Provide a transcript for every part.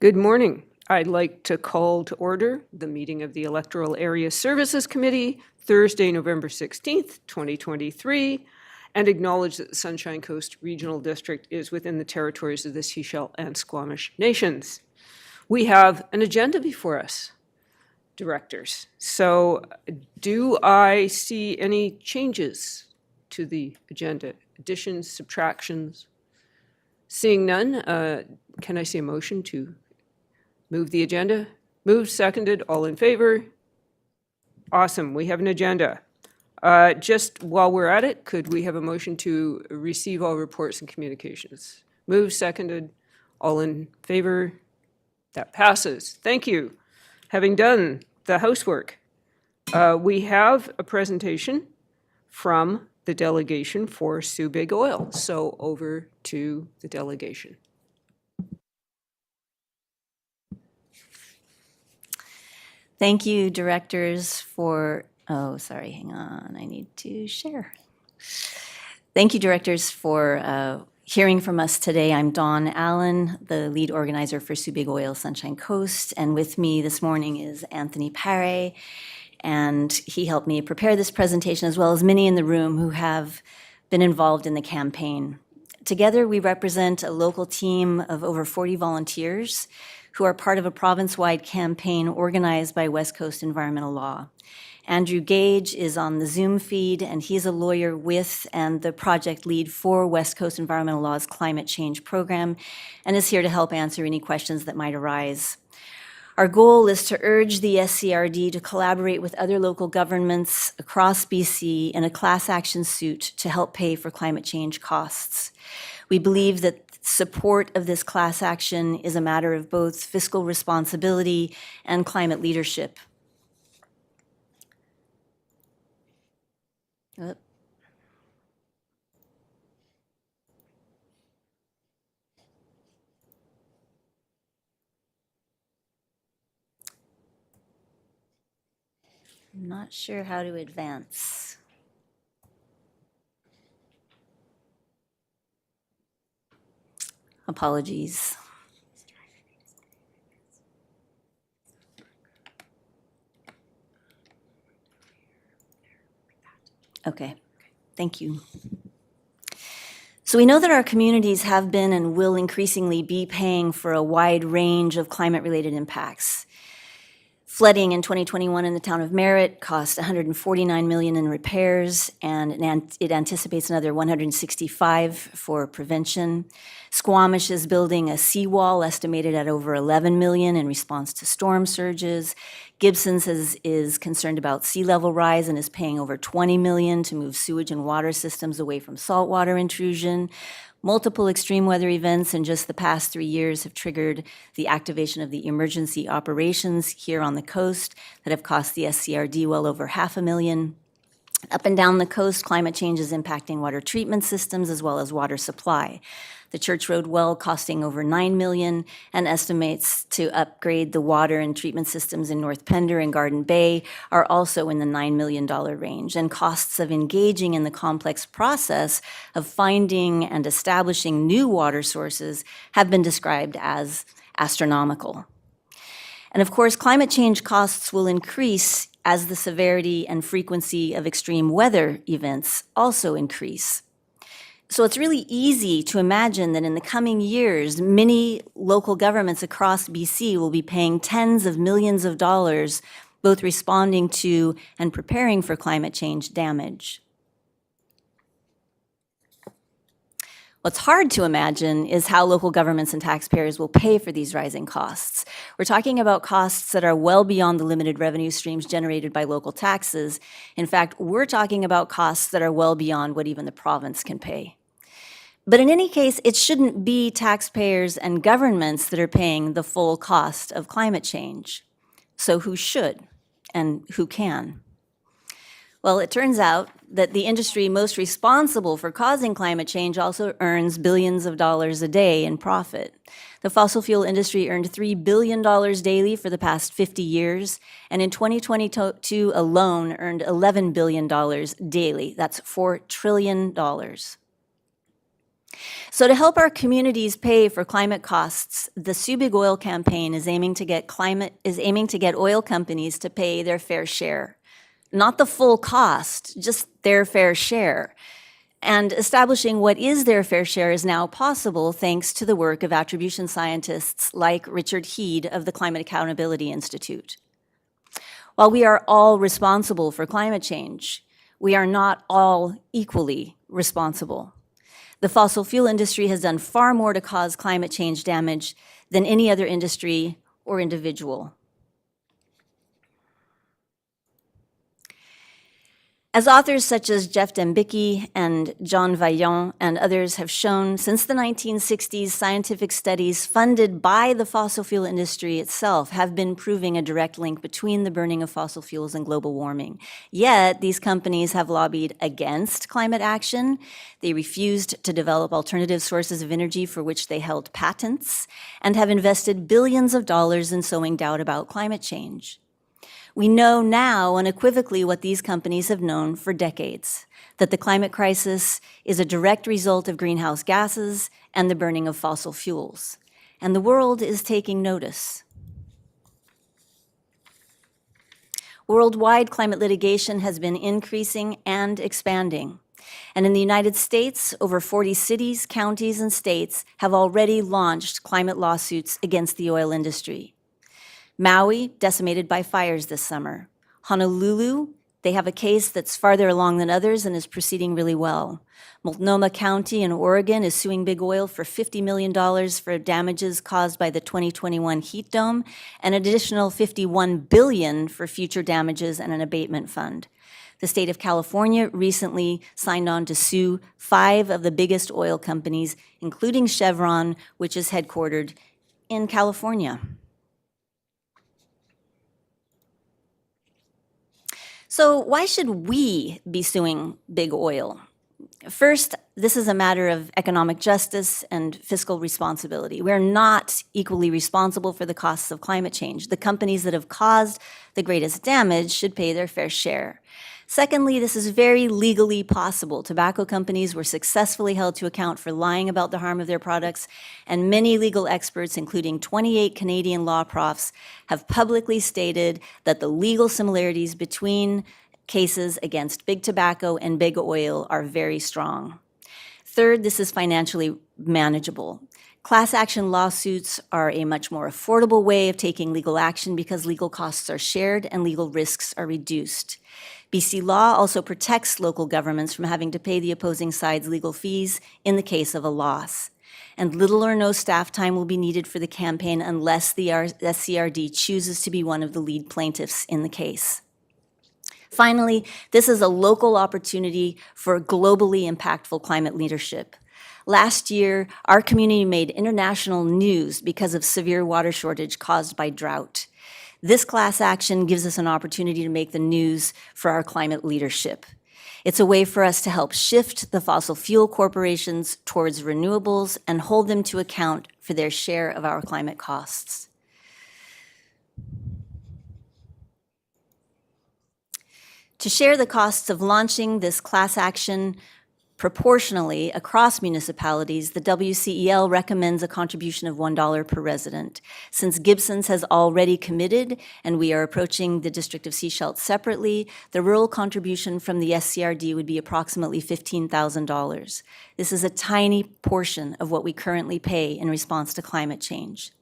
Good morning. I'd like to call to order the meeting of the Electoral Area Services Committee, Thursday, November 16th, 2023, and acknowledge that the Sunshine Coast Regional District is within the territories of the Sechelt and Squamish Nations. We have an agenda before us, directors. So do I see any changes to the agenda? Additions, subtractions? Seeing none, can I see a motion to move the agenda? Moved, seconded, all in favor? Awesome, we have an agenda. Just while we're at it, could we have a motion to receive all reports and communications? Moved, seconded, all in favor? That passes. Thank you. Having done the housework, we have a presentation from the delegation for Soo Big Oil. So over to the delegation. Thank you, directors, for, hang on, I need to share. Thank you, directors, for hearing from us today. I'm Dawn Allen, the lead organizer for Soo Big Oil Sunshine Coast, and with me this morning is Anthony Pare, and he helped me prepare this presentation, as well as many in the room who have been involved in the campaign. Together, we represent a local team of over 40 volunteers who are part of a province-wide campaign organized by West Coast Environmental Law. Andrew Gage is on the Zoom feed, and he's a lawyer with and the project lead for West Coast Environmental Law's climate change program, and is here to help answer any questions that might arise. Our goal is to urge the SCRD to collaborate with other local governments across BC in a class action suit to help pay for climate change costs. We believe that support of this class action is a matter of both fiscal responsibility and climate leadership. I'm not sure how to advance. Apologies. Okay, thank you. So we know that our communities have been and will increasingly be paying for a wide range of climate-related impacts. Flooding in 2021 in the town of Merritt cost $149 million in repairs, and it anticipates another $165 for prevention. Squamish is building a seawall estimated at over $11 million in response to storm surges. Gibson's is concerned about sea level rise and is paying over $20 million to move sewage and water systems away from saltwater intrusion. Multiple extreme weather events in just the past 3 years have triggered the activation of the emergency operations here on the coast that have cost the SCRD well over $500,000. Up and down the coast, climate change is impacting water treatment systems as well as water supply. The Church Road well costing over $9 million, and estimates to upgrade the water and treatment systems in North Pender and Garden Bay are also in the $9 million range. And costs of engaging in the complex process of finding and establishing new water sources have been described as astronomical. And of course, climate change costs will increase as the severity and frequency of extreme weather events also increase. So it's really easy to imagine that in the coming years, many local governments across BC will be paying tens of millions of dollars, both responding to and preparing for climate change damage. What's hard to imagine is how local governments and taxpayers will pay for these rising costs. We're talking about costs that are well beyond the limited revenue streams generated by local taxes. In fact, we're talking about costs that are well beyond what even the province can pay. But in any case, it shouldn't be taxpayers and governments that are paying the full cost of climate change. So who should and who can? Well, it turns out that the industry most responsible for causing climate change also earns billions of dollars a day in profit. The fossil fuel industry earned $3 billion daily for the past 50 years, and in 2022 alone earned $11 billion daily. That's $4 trillion. So to help our communities pay for climate costs, the Sue Big Oil campaign is aiming to get oil companies to pay their fair share. Not the full cost, just their fair share. And establishing what is their fair share is now possible thanks to the work of attribution scientists like Richard Heed of the Climate Accountability Institute. While we are all responsible for climate change, we are not all equally responsible. The fossil fuel industry has done far more to cause climate change damage than any other industry or individual. As authors such as Jeff Dembicki and John Vaillant and others have shown, since the 1960s, scientific studies funded by the fossil fuel industry itself have been proving a direct link between the burning of fossil fuels and global warming. Yet, these companies have lobbied against climate action. They refused to develop alternative sources of energy for which they held patents, and have invested billions of dollars in sowing doubt about climate change. We know now unequivocally what these companies have known for decades, that the climate crisis is a direct result of greenhouse gases and the burning of fossil fuels. And the world is taking notice. Worldwide climate litigation has been increasing and expanding. And in the United States, over 40 cities, counties, and states have already launched climate lawsuits against the oil industry. Maui, decimated by fires this summer. Honolulu, they have a case that's farther along than others and is proceeding really well. Multnomah County in Oregon is suing Big Oil for $50 million for damages caused by the 2021 heat dome, and an additional $51 billion for future damages and an abatement fund. The state of California recently signed on to sue 5 of the biggest oil companies, including Chevron, which is headquartered in California. So why should we be suing Big Oil? First, this is a matter of economic justice and fiscal responsibility. We're not equally responsible for the costs of climate change. The companies that have caused the greatest damage should pay their fair share. Secondly, this is very legally possible. Tobacco companies were successfully held to account for lying about the harm of their products, and many legal experts, including 28 Canadian law profs, have publicly stated that the legal similarities between cases against Big Tobacco and Big Oil are very strong. Third, this is financially manageable. Class action lawsuits are a much more affordable way of taking legal action because legal costs are shared and legal risks are reduced. BC law also protects local governments from having to pay the opposing side's legal fees in the case of a loss. And little or no staff time will be needed for the campaign unless the SCRD chooses to be one of the lead plaintiffs in the case. Finally, this is a local opportunity for globally impactful climate leadership. Last year, our community made international news because of severe water shortage caused by drought. This class action gives us an opportunity to make the news for our climate leadership. It's a way for us to help shift the fossil fuel corporations towards renewables and hold them to account for their share of our climate costs. To share the costs of launching this class action proportionally across municipalities, the WCEL recommends a contribution of $1 per resident. Since Gibson's has already committed and we are approaching the District of Sechelt separately, the rural contribution from the SCRD would be approximately $15,000. This is a tiny portion of what we currently pay in response to climate change.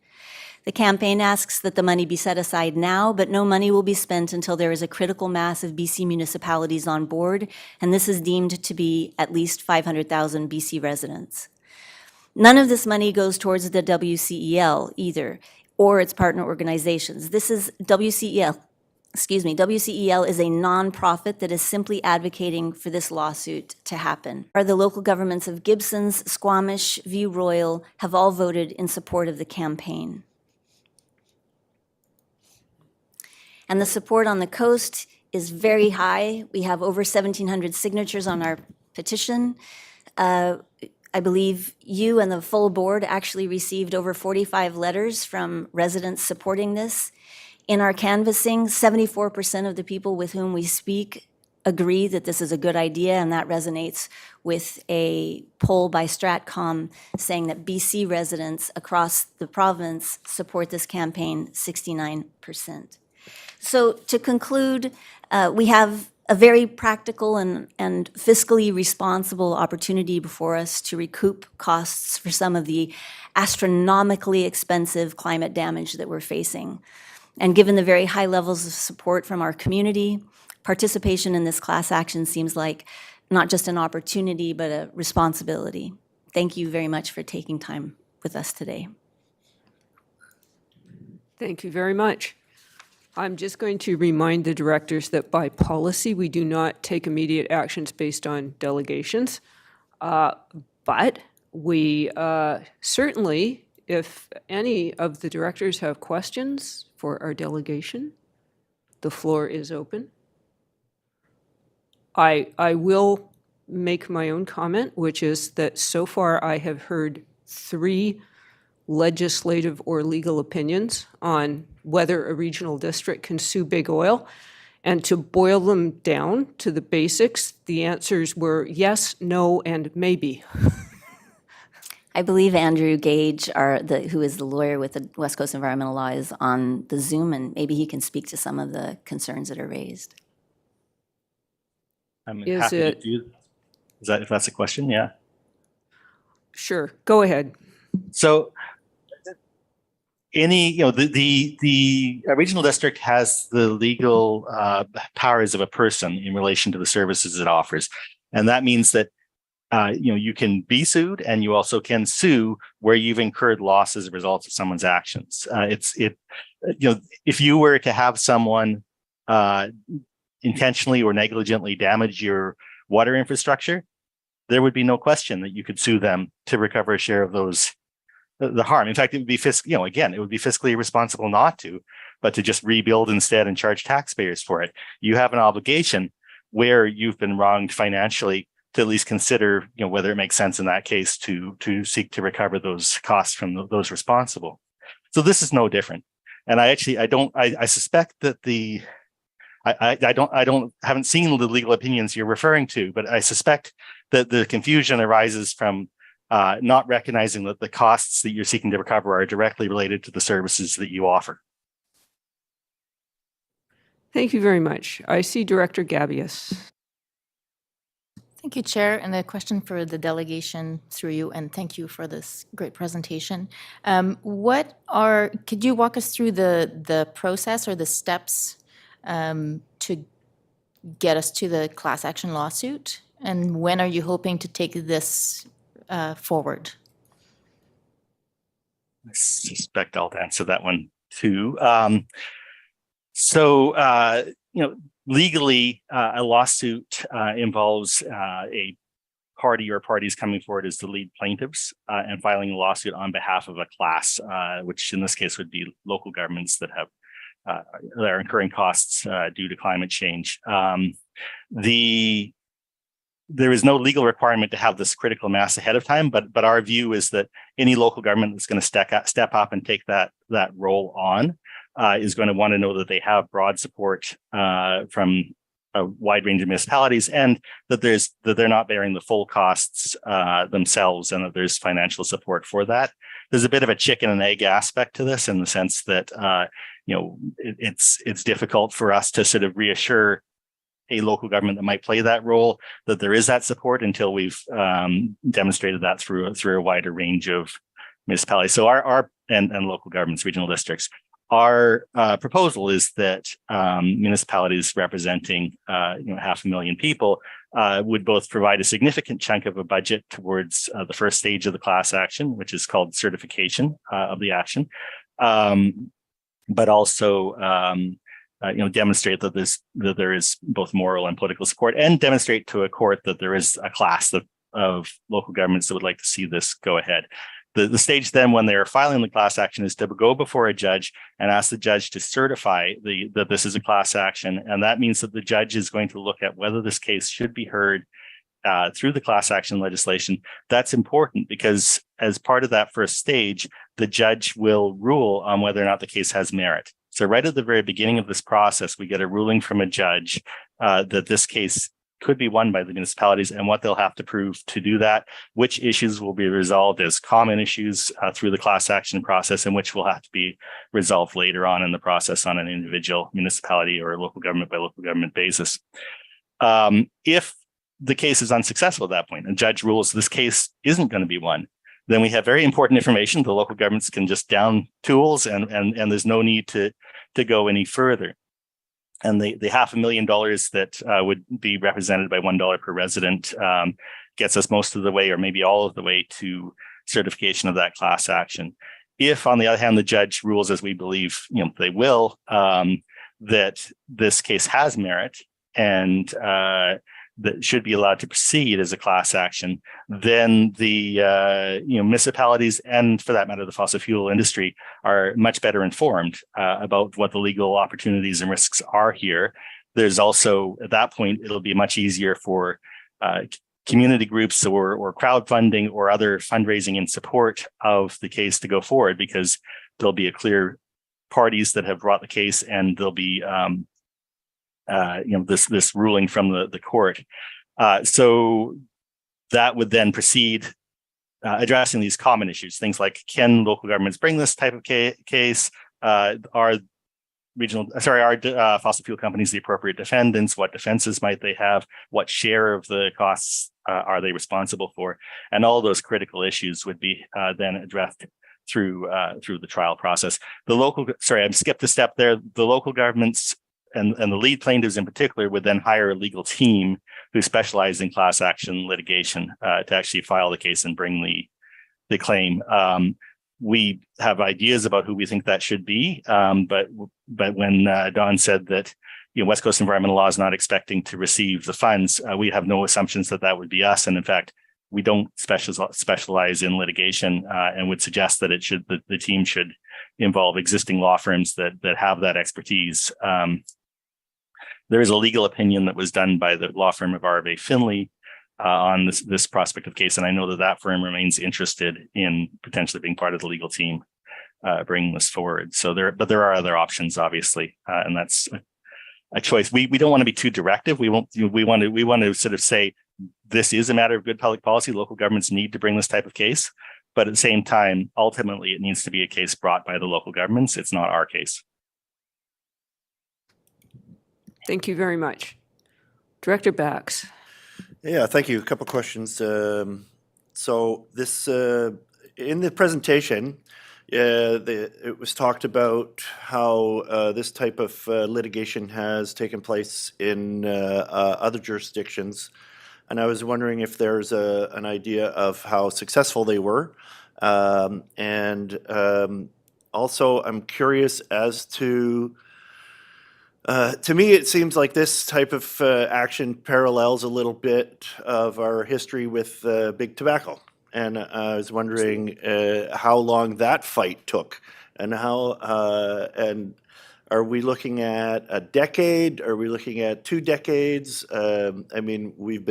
The campaign asks that the money be set aside now, but no money will be spent until there is a critical mass of BC municipalities on board, and this is deemed to be at least 500,000 BC residents. None of this money goes towards the WCEL either, or its partner organizations. This is WCEL is a nonprofit that is simply advocating for this lawsuit to happen. The local governments of Gibson's, Squamish, View Royal have all voted in support of the campaign. And the support on the coast is very high. We have over 1,700 signatures on our petition. I believe you and the full board actually received over 45 letters from residents supporting this. In our canvassing, 74% of the people with whom we speak agree that this is a good idea, and that resonates with a poll by Stratcom saying that BC residents across the province support this campaign 69%. So to conclude, we have a very practical and fiscally responsible opportunity before us to recoup costs for some of the astronomically expensive climate damage that we're facing. And given the very high levels of support from our community, participation in this class action seems like not just an opportunity, but a responsibility. Thank you very much for taking time with us today. Thank you very much. I'm just going to remind the directors that by policy, we do not take immediate actions based on delegations. But we certainly, if any of the directors have questions for our delegation, the floor is open. I will make my own comment, which is that so far I have heard 3 legislative or legal opinions on whether a regional district can sue big oil. And to boil them down to the basics, the answers were yes, no, and maybe. I believe Andrew Gage, who is the lawyer with the West Coast Environmental Law, is on the Zoom, and maybe he can speak to some of the concerns that are raised. I'm Is happy it- to do. Is that if that's a question? Yeah. Sure, go ahead. So the regional district has the legal powers of a person in relation to the services it offers, and that means that you can be sued, and you also can sue where you've incurred loss as a result of someone's actions. If you were to have someone intentionally or negligently damage your water infrastructure, there would be no question that you could sue them to recover a share of the harm. In fact, it would be it would be fiscally irresponsible not to, but to just rebuild instead and charge taxpayers for it. You have an obligation where you've been wronged financially to at least consider, whether it makes sense in that case to seek to recover those costs from those responsible. So this is no different. And I suspect that haven't seen the legal opinions you're referring to, but I suspect that the confusion arises from not recognizing that the costs that you're seeking to recover are directly related to the services that you offer. Thank you very much. I see Director Gabius. Thank you, Chair. And a question for the delegation through you, and thank you for this great presentation. Could you walk us through the process or the steps to get us to the class action lawsuit? And when are you hoping to take this forward? I suspect I'll answer that one too. Legally, a lawsuit involves a party or parties coming forward as the lead plaintiffs and filing a lawsuit on behalf of a class, which in this case would be local governments that are incurring costs due to climate change. There is no legal requirement to have this critical mass ahead of time, but our view is that any local government that's going to step up and take that role on is going to want to know that they have broad support from a wide range of municipalities, and that they're not bearing the full costs themselves, and that there's financial support for that. There's a bit of a chicken and egg aspect to this, in the sense that it's difficult for us to sort of reassure a local government that might play that role that there is that support until we've demonstrated that through a wider range of municipalities. So our local governments, regional districts. Our proposal is that municipalities representing 500,000 people would both provide a significant chunk of a budget towards the first stage of the class action, which is called certification of the action, but also demonstrate that there is both moral and political support, and demonstrate to a court that there is a class of local governments that would like to see this go ahead. The stage then, when they're filing the class action, is to go before a judge and ask the judge to certify that this is a class action. And that means that the judge is going to look at whether this case should be heard through the class action legislation. That's important because as part of that first stage, the judge will rule on whether or not the case has merit. So right at the very beginning of this process, we get a ruling from a judge that this case could be won by the municipalities and what they'll have to prove to do that, which issues will be resolved as common issues through the class action process, and which will have to be resolved later on in the process on an individual municipality or local government by local government basis. If the case is unsuccessful at that point, and judge rules this case isn't going to be won, then we have very important information. The local governments can just down tools, and there's no need to go any further. And the $500,000 that would be represented by $1 per resident gets us most of the way, or maybe all of the way, to certification of that class action. If, on the other hand, the judge rules, as we believe they will, that this case has merit and that should be allowed to proceed as a class action, then the municipalities, and for that matter, the fossil fuel industry, are much better informed about what the legal opportunities and risks are here. There's also, at that point, it'll be much easier for community groups or crowdfunding or other fundraising in support of the case to go forward, because there'll be a clear parties that have brought the case, and there'll be this ruling from the court. So that would then proceed addressing these common issues, things like, can local governments bring this type of case? Are fossil fuel companies the appropriate defendants? What defenses might they have? What share of the costs are they responsible for? And all those critical issues would be then addressed through the trial process. I skipped a step there. The local governments and the lead plaintiffs in particular would then hire a legal team who specialize in class action litigation to actually file the case and bring the claim. We have ideas about who we think that should be, but when Don said that West Coast Environmental Law is not expecting to receive the funds, we have no assumptions that would be us. And in fact, we don't specialize in litigation, and would suggest that the team should involve existing law firms that have that expertise. There is a legal opinion that was done by the law firm of RV Finley on this prospect of case, and I know that firm remains interested in potentially being part of the legal team bringing this forward. So there are other options, obviously, and that's a choice. We don't want to be too directive. We want to sort of say this is a matter of good public policy. Local governments need to bring this type of case, but at the same time, ultimately, it needs to be a case brought by the local governments. It's not our case. Thank you very much. Director Bax. Yeah, thank you. A couple questions. So this, in the presentation, it was talked about how this type of litigation has taken place in other jurisdictions. And I was wondering if there's an idea of how successful they were. Also, I'm curious as to me, it seems like this type of action parallels a little bit of our history with big tobacco. And I was wondering how long that fight took, and and are we looking at a decade? Are we looking at 2 decades? I mean, we've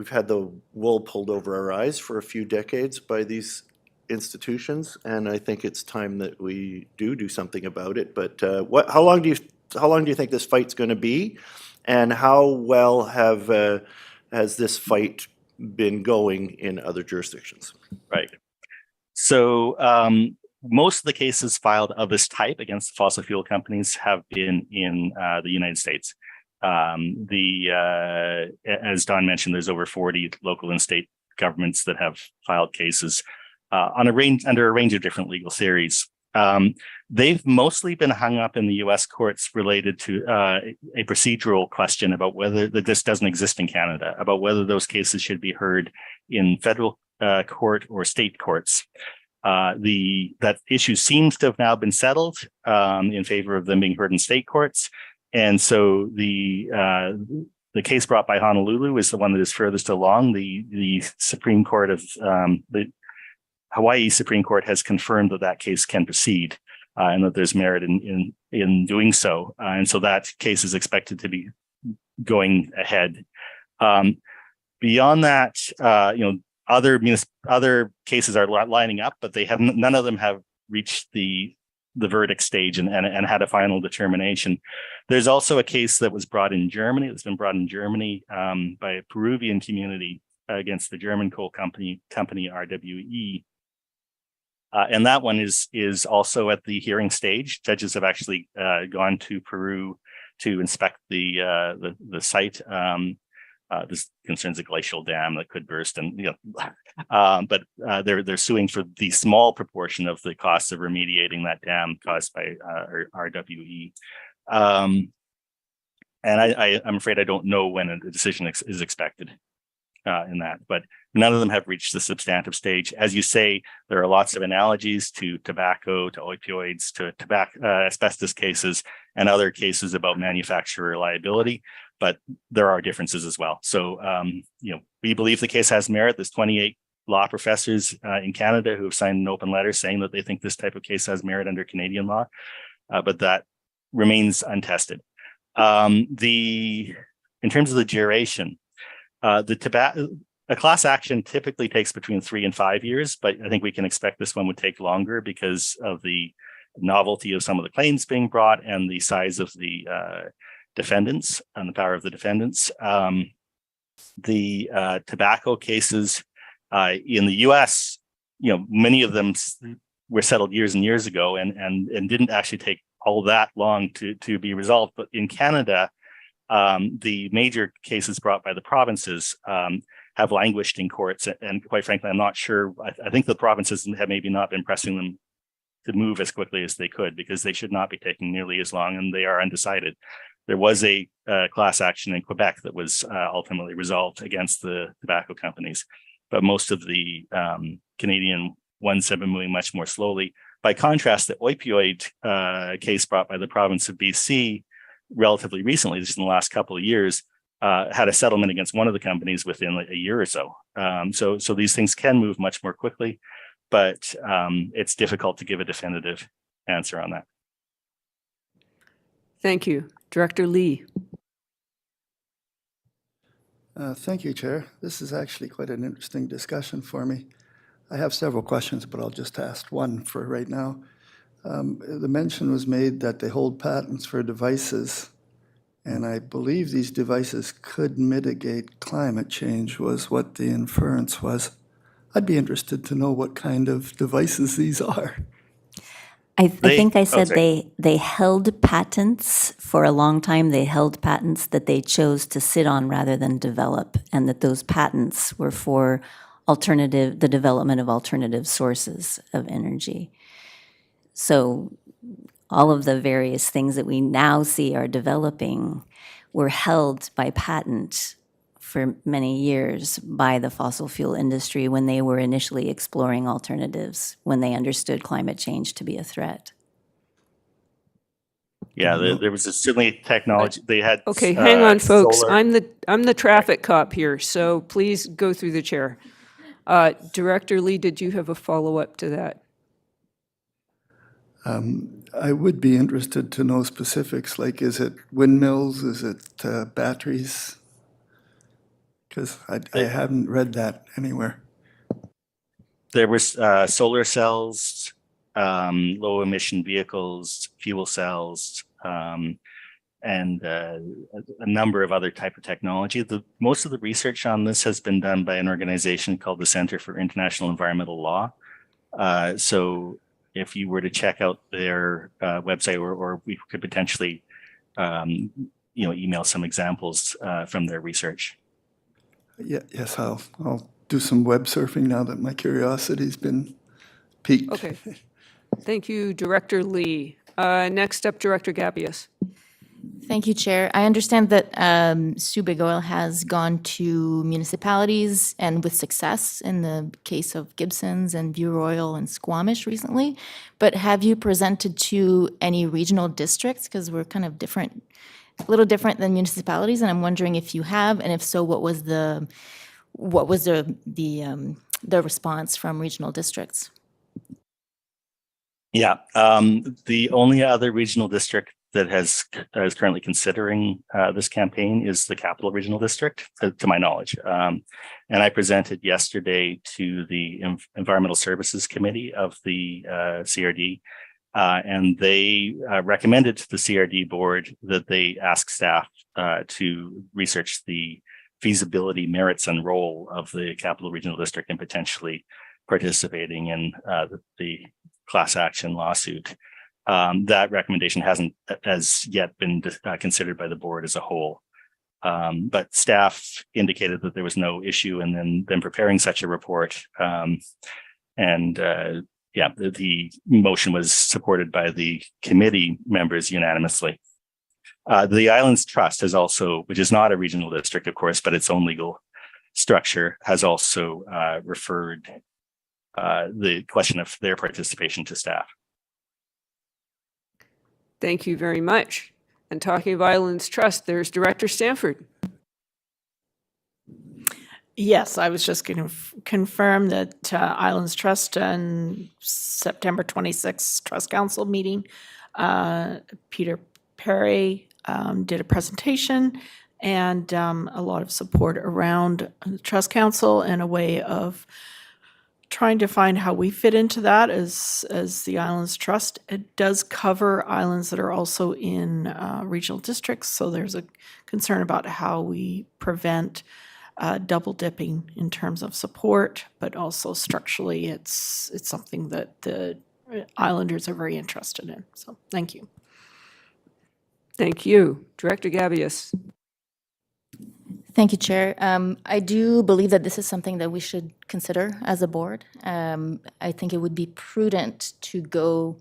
had the wool pulled over our eyes for a few decades by these institutions, and I think it's time that we do something about it. But how long do you think this fight's going to be, and how well has this fight been going in other jurisdictions? Right. So most of the cases filed of this type against fossil fuel companies have been in the United States. As Don mentioned, there's over 40 local and state governments that have filed cases under a range of different legal theories. They've mostly been hung up in the U.S. courts related to a procedural question about whether this doesn't exist in Canada, about whether those cases should be heard in federal court or state courts. That issue seems to have now been settled in favor of them being heard in state courts. And so the case brought by Honolulu is the one that is furthest along. The Supreme Court of the Hawaii Supreme Court has confirmed that case can proceed and that there's merit in doing so. And so that case is expected to be going ahead. Beyond that, other cases are lining up, but none of them have reached the the verdict stage and had a final determination. There's also a case that was brought in Germany, that's been brought in Germany by a Peruvian community against the German coal company RWE. And that one is also at the hearing stage. Judges have actually gone to Peru to inspect the site. This concerns a glacial dam that could burst, and but they're suing for the small proportion of the costs of remediating that dam caused by RWE. And I'm afraid I don't know when a decision is expected in that, but none of them have reached the substantive stage. As you say, there are lots of analogies to tobacco, to opioids, to asbestos cases, and other cases about manufacturer liability, but there are differences as well. So, we believe the case has merit. There's 28 law professors in Canada who have signed an open letter saying that they think this type of case has merit under Canadian law, but that remains untested. In terms of the duration, a class action typically takes between 3 and 5 years, but I think we can expect this one would take longer because of the novelty of some of the claims being brought and the size of the defendants and the power of the defendants. The tobacco cases in the US, many of them were settled years and years ago and didn't actually take all that long to be resolved. But in Canada, the major cases brought by the provinces have languished in courts, and quite frankly, I'm not sure. I think the provinces have maybe not been pressing them to move as quickly as they could, because they should not be taking nearly as long, and they are undecided. There was a class action in Quebec that was ultimately resolved against the tobacco companies, but most of the Canadian ones have been moving much more slowly. By contrast, the opioid case brought by the province of BC relatively recently, just in the last couple of years, had a settlement against one of the companies within a year or so. So these things can move much more quickly, but it's difficult to give a definitive answer on that. Thank you. Director Lee. Thank you, Chair. This is actually quite an interesting discussion for me. I have several questions, but I'll just ask one for right now. The mention was made that they hold patents for devices, and I believe these devices could mitigate climate change, was what the inference was. I'd be interested to know what kind of devices these are. I think I said they held patents for a long time. They held patents that they chose to sit on rather than develop, and that those patents were for the development of alternative sources of energy. So all of the various things that we now see are developing were held by patent for many years by the fossil fuel industry when they were initially exploring alternatives, when they understood climate change to be a threat. Yeah, there was certainly technology. They had Okay, hang on, folks. solar. I'm the traffic cop here, so please go through the chair. Director Lee, did you have a follow-up to that? I would be interested to know specifics, like is it windmills, is it batteries? Because I haven't read that anywhere. There was solar cells, low emission vehicles, fuel cells, and a number of other type of technology. Most of the research on this has been done by an organization called the Center for International Environmental Law. So if you were to check out their website, or we could potentially, email some examples from their research. Yes, I'll do some web surfing now that my curiosity's been piqued. Okay. Thank you, Director Lee. Next up, Director Gabius. Thank you, Chair. I understand that Sue Big Oil has gone to municipalities, and with success in the case of Gibson's and View Royal and Squamish recently. But have you presented to any regional districts? Because we're kind of different, a little different than municipalities, and I'm wondering if you have, and if so, what was the response from regional districts? Yeah, the only other regional district that is currently considering this campaign is the Capital Regional District, to my knowledge. And I presented yesterday to the Environmental Services Committee of the CRD And they recommended to the CRD board that they ask staff to research the feasibility, merits, and role of the Capital Regional District in potentially participating in the class action lawsuit. That recommendation hasn't as yet been considered by the board as a whole. But staff indicated that there was no issue in them preparing such a report. The motion was supported by the committee members unanimously. The Islands Trust has also, which is not a regional district, of course, but its own legal structure, has also referred the question of their participation to staff. Thank you very much. And talking of Islands Trust, there's Director Stanford. Yes, I was just going to confirm that Islands Trust and September 26th Trust Council meeting, Peter Perry did a presentation and a lot of support around the Trust Council and a way of trying to find how we fit into that as the Islands Trust. It does cover islands that are also in regional districts, so there's a concern about how we prevent double dipping in terms of support, but also structurally it's something that the islanders are very interested in. So thank you. Thank you. Director Gabius. Thank you, Chair. I do believe that this is something that we should consider as a board. I think it would be prudent to go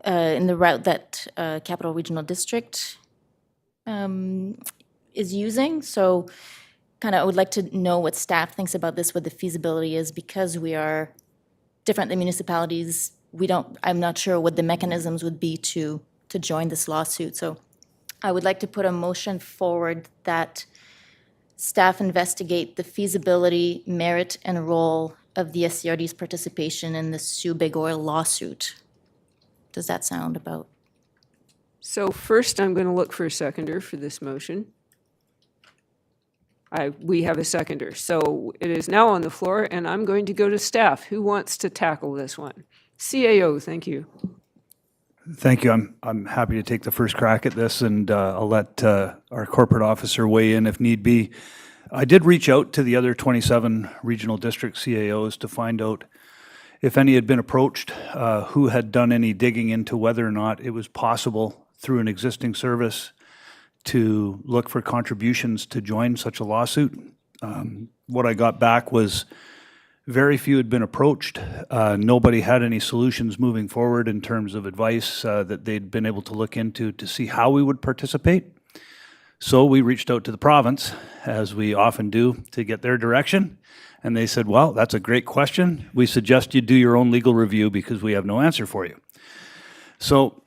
in the route that Capital Regional District is using. So I would like to know what staff thinks about this, what the feasibility is, because we are different than municipalities. I'm not sure what the mechanisms would be to join this lawsuit. So I would like to put a motion forward that staff investigate the feasibility, merit, and role of the SCRD's participation in the Sue Big Oil lawsuit. Does that sound about? So first, I'm going to look for a seconder for this motion. We have a seconder. So it is now on the floor, and I'm going to go to staff. Who wants to tackle this one? CAO, thank you. Thank you. I'm happy to take the first crack at this, and I'll let our corporate officer weigh in if need be. I did reach out to the other 27 regional district CAOs to find out if any had been approached, who had done any digging into whether or not it was possible through an existing service to look for contributions to join such a lawsuit. What I got back was very few had been approached. Nobody had any solutions moving forward in terms of advice that they'd been able to look into to see how we would participate. So we reached out to the province, as we often do, to get their direction. And they said, well, that's a great question. We suggest you do your own legal review because we have no answer for you. So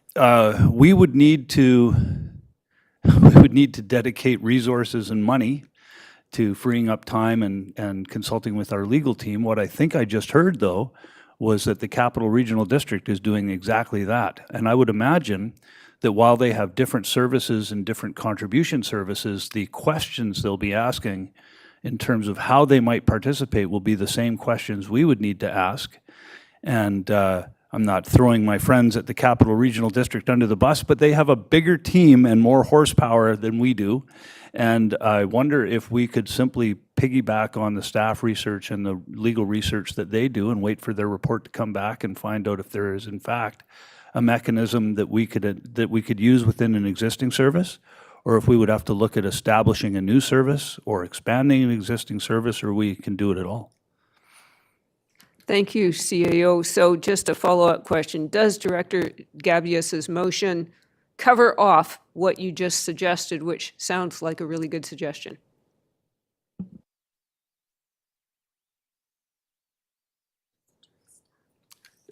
we would need to dedicate resources and money to freeing up time and consulting with our legal team. What I think I just heard, though, was that the Capital Regional District is doing exactly that. And I would imagine that while they have different services and different contribution services, the questions they'll be asking in terms of how they might participate will be the same questions we would need to ask. And I'm not throwing my friends at the Capital Regional District under the bus, but they have a bigger team and more horsepower than we do. And I wonder if we could simply piggyback on the staff research and the legal research that they do and wait for their report to come back and find out if there is, in fact, a mechanism that we could use within an existing service, or if we would have to look at establishing a new service or expanding an existing service, or we can do it at all. Thank you, CAO. So just a follow-up question. Does Director Gabius's motion cover off what you just suggested, which sounds like a really good suggestion?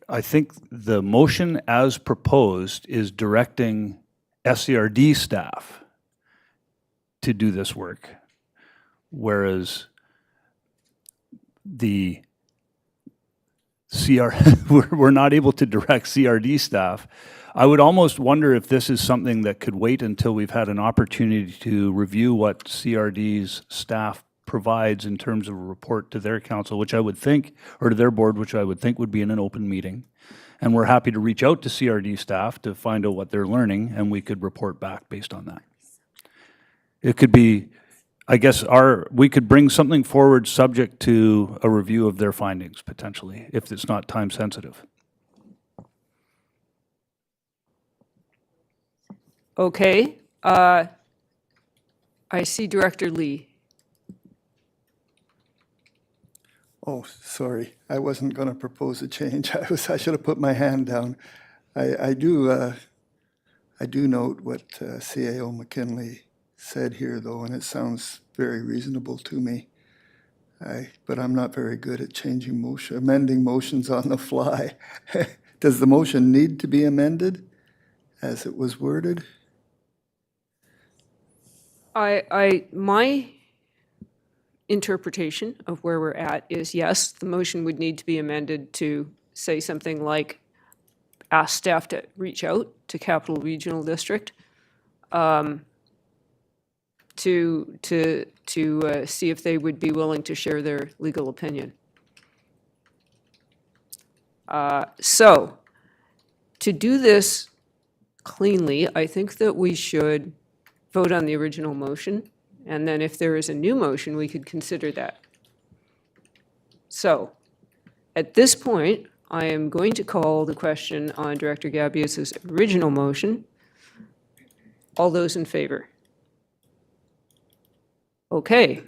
I think the motion as proposed is directing SCRD staff to do this work, whereas the we're not able to direct CRD staff. I would almost wonder if this is something that could wait until we've had an opportunity to review what CRD's staff provides in terms of a report to their council, which I would think, or to their board, which I would think would be in an open meeting. And we're happy to reach out to CRD staff to find out what they're learning, and we could report back based on that. It could be, I guess, we could bring something forward subject to a review of their findings, potentially, if it's not time sensitive. Okay. I see Director Lee. Oh, sorry, I wasn't going to propose a change. I should have put my hand down. I do note what CAO McKinley said here, though, and it sounds very reasonable to me. But I'm not very good at amending motions on the fly. Does the motion need to be amended as it was worded? My interpretation of where we're at is, yes, the motion would need to be amended to say something like, ask staff to reach out to Capital Regional District to see if they would be willing to share their legal opinion. So, to do this cleanly, I think that we should vote on the original motion, and then if there is a new motion, we could consider that. So, at this point, I am going to call the question on Director Gabius's original motion. All those in favor? Okay.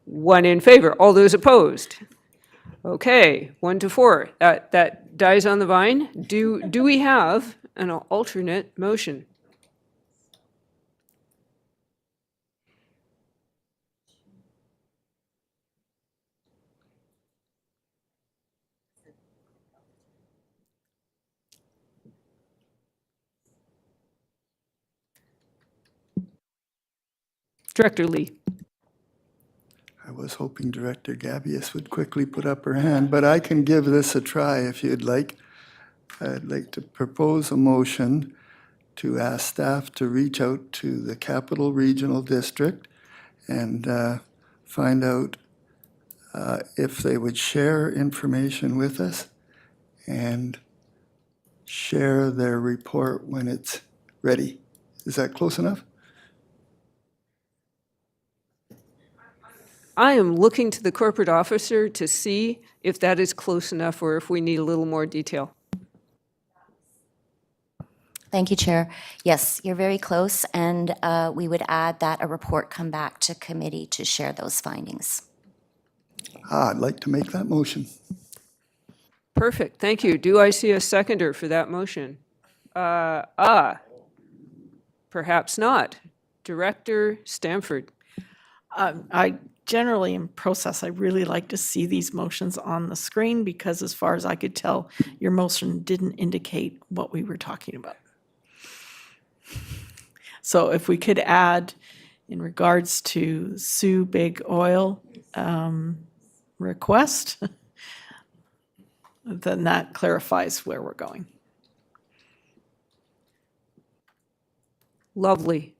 One in favor. All those opposed? Okay, 1 to 4. That dies on the vine. Do we have an alternate motion? Director Lee. I was hoping Director Gabius would quickly put up her hand, but I can give this a try if you'd like. I'd like to propose a motion to ask staff to reach out to the Capital Regional District and find out if they would share information with us and share their report when it's ready. Is that close enough? I am looking to the corporate officer to see if that is close enough or if we need a little more detail. Thank you, Chair. Yes, you're very close, and we would add that a report come back to committee to share those findings. I'd like to make that motion. Perfect, thank you. Do I see a seconder for that motion? Perhaps not. Director Stamford. I generally, in process, I really like to see these motions on the screen because as far as I could tell, your motion didn't indicate what we were talking about. So if we could add in regards to Sue Big Oil request, then that clarifies where we're going. Lovely.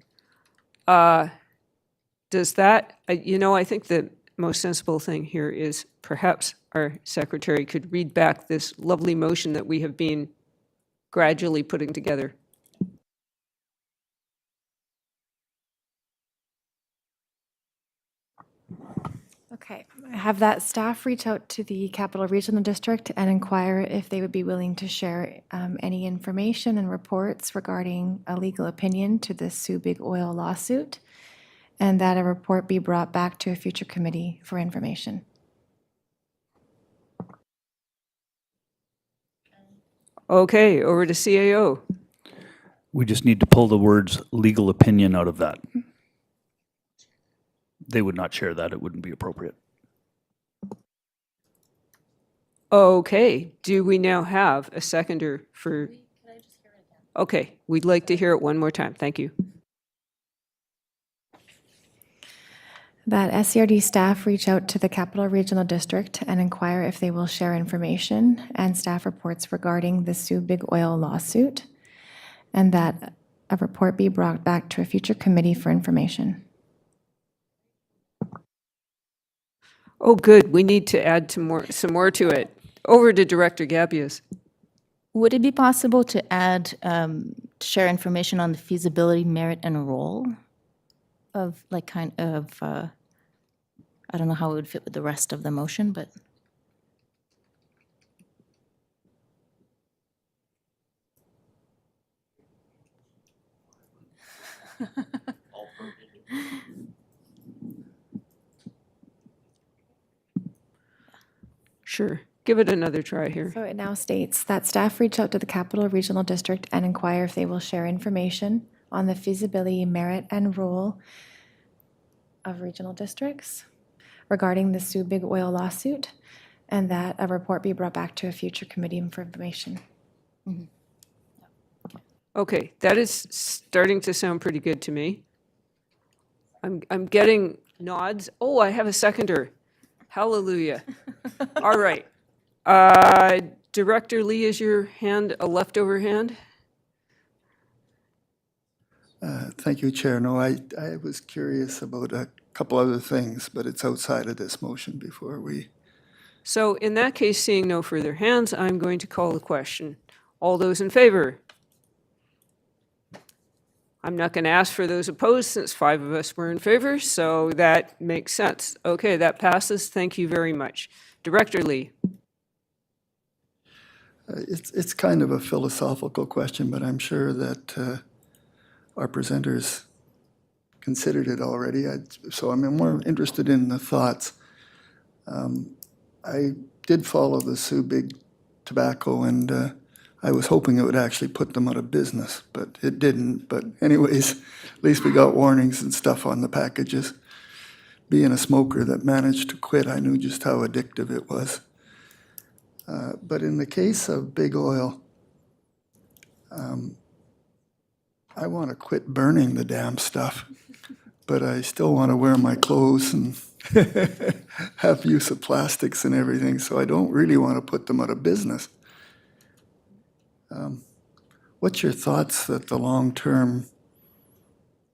Does that, I think the most sensible thing here is perhaps our secretary could read back this lovely motion that we have been gradually putting together. Okay, have that staff reach out to the Capital Regional District and inquire if they would be willing to share any information and reports regarding a legal opinion to the Sue Big Oil lawsuit, and that a report be brought back to a future committee for information. Okay, over to CAO. We just need to pull the words legal opinion out of that. They would not share that. It wouldn't be appropriate. Okay, do we now have a seconder for? Okay, we'd like to hear it one more time. Thank you. That SCRD staff reach out to the Capital Regional District and inquire if they will share information and staff reports regarding the Sue Big Oil lawsuit, and that a report be brought back to a future committee for information. Oh, good. We need to add some more to it. Over to Director Gabius. Would it be possible to add, share information on the feasibility, merit, and role of, like, kind of, I don't know how it would fit with the rest of the motion, but Sure. Give it another try here. So it now states that staff reach out to the Capital Regional District and inquire if they will share information on the feasibility, merit, and role of regional districts regarding the Sioux Big Oil lawsuit, and that a report be brought back to a future committee for information. Okay, that is starting to sound pretty good to me. I'm getting nods. Oh, I have a seconder. Hallelujah. All right. Director Lee, is your hand a leftover hand? Thank you, Chair. No, I was curious about a couple other things, but it's outside of this motion before we. So in that case, seeing no further hands, I'm going to call the question. All those in favor? I'm not going to ask for those opposed since 5 of us were in favor, so that makes sense. Okay, that passes. Thank you very much. Director Lee. It's kind of a philosophical question, but I'm sure that our presenters considered it already. So I'm more interested in the thoughts. I did follow the Sioux Big Tobacco, and I was hoping it would actually put them out of business, but it didn't. But anyways, at least we got warnings and stuff on the packages. Being a smoker that managed to quit, I knew just how addictive it was. But in the case of big oil, I want to quit burning the damn stuff, but I still want to wear my clothes and have use of plastics and everything, so I don't really want to put them out of business. What's your thoughts that the long-term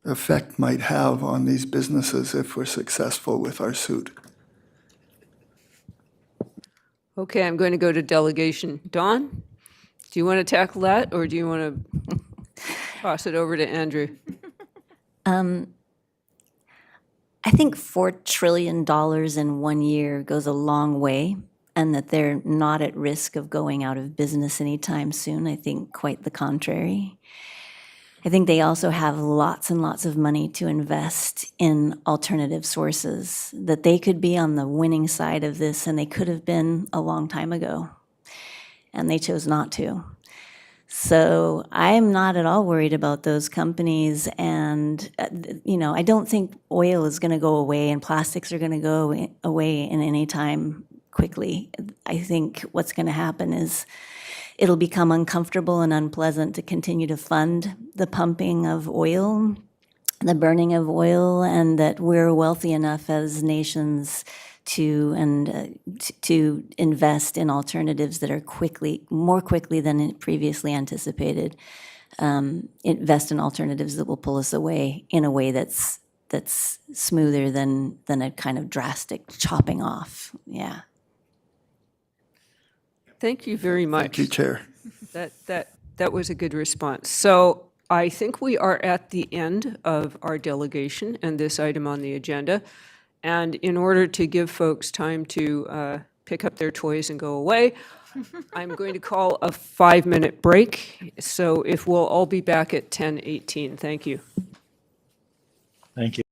effect might have on these businesses if we're successful with our suit? Okay, I'm going to go to delegation. Dawn, do you want to tackle that, or do you want to toss it over to Andrew? I think $4 trillion in 1 year goes a long way, and that they're not at risk of going out of business anytime soon. I think quite the contrary. I think they also have lots and lots of money to invest in alternative sources, that they could be on the winning side of this, and they could have been a long time ago, and they chose not to. So I'm not at all worried about those companies, and I don't think oil is going to go away and plastics are going to go away in any time quickly. I think what's going to happen is it'll become uncomfortable and unpleasant to continue to fund the pumping of oil, the burning of oil, and that we're wealthy enough as nations to invest in alternatives that are more quickly than previously anticipated. Invest in alternatives that will pull us away in a way that's smoother than a kind of drastic chopping off. Yeah. Thank you very much. Thank you, Chair. That was a good response. So I think we are at the end of our delegation and this item on the agenda. And in order to give folks time to pick up their toys and go away, I'm going to call a 5-minute break. So if we'll all be back at 10:18. Thank you. Thank you.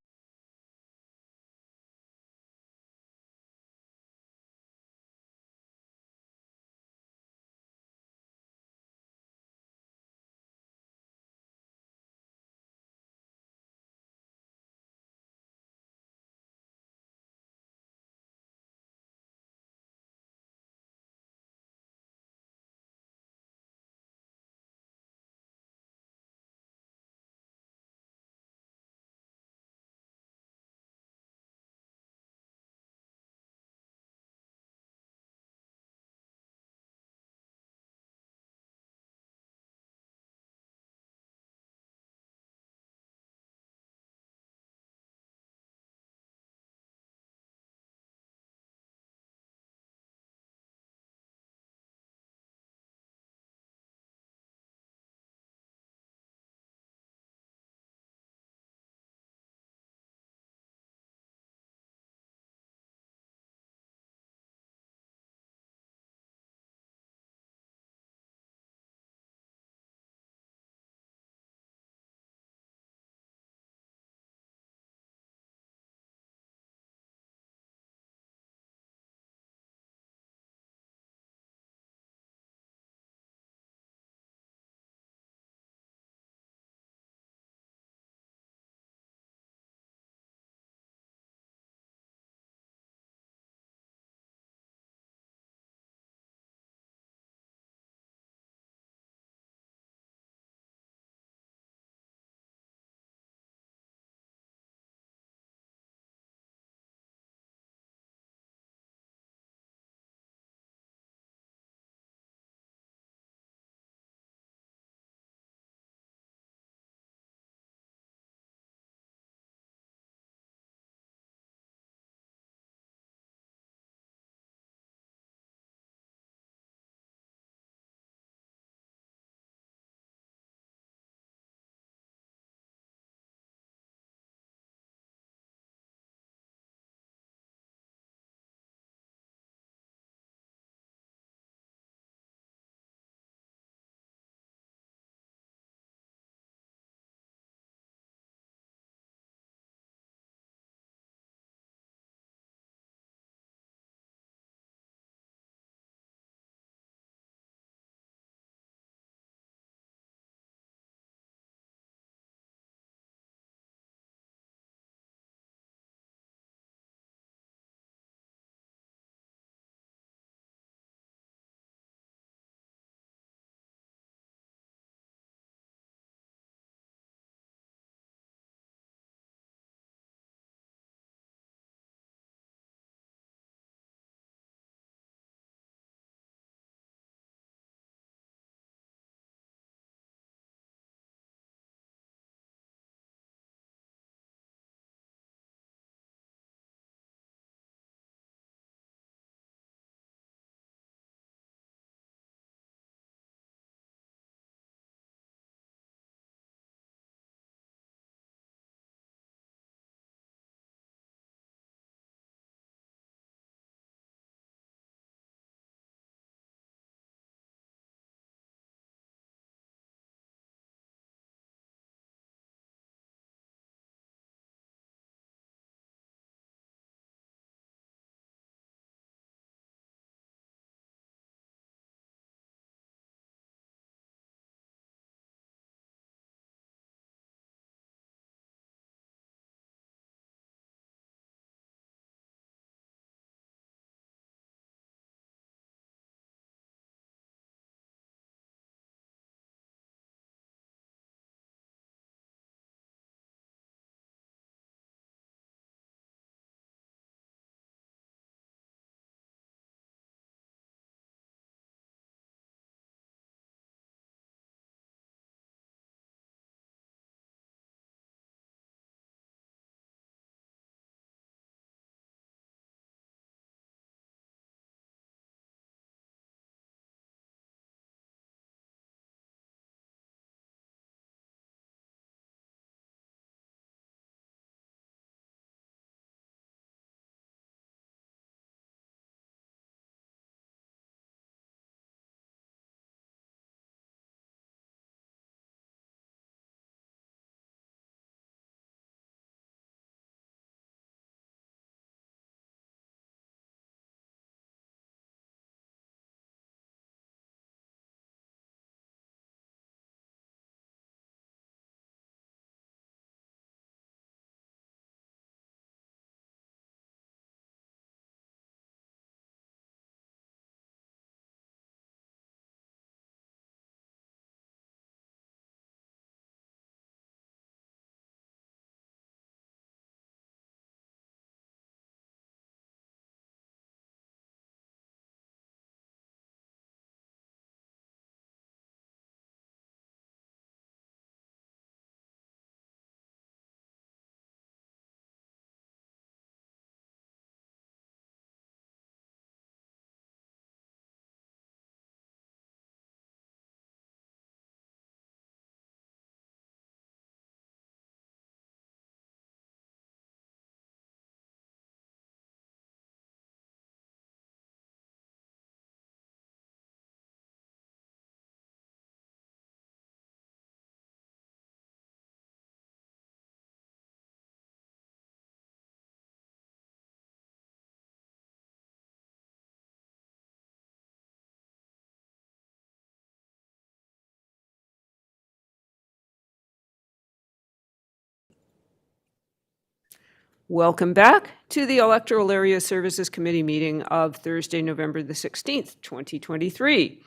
Welcome back to the Electoral Area Services Committee meeting of Thursday, November the 16th, 2023.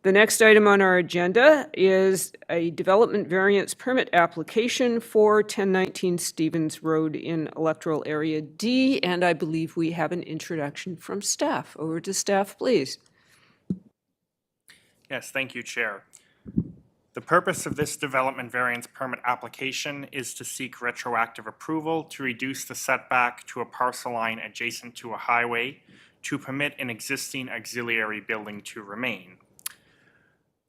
The next item on our agenda is a development variance permit application for 1019 Stevens Road in Electoral Area D, and I believe we have an introduction from staff. Over to staff, please. Yes, thank you, Chair. The purpose of this development variance permit application is to seek retroactive approval to reduce the setback to a parcel line adjacent to a highway to permit an existing auxiliary building to remain.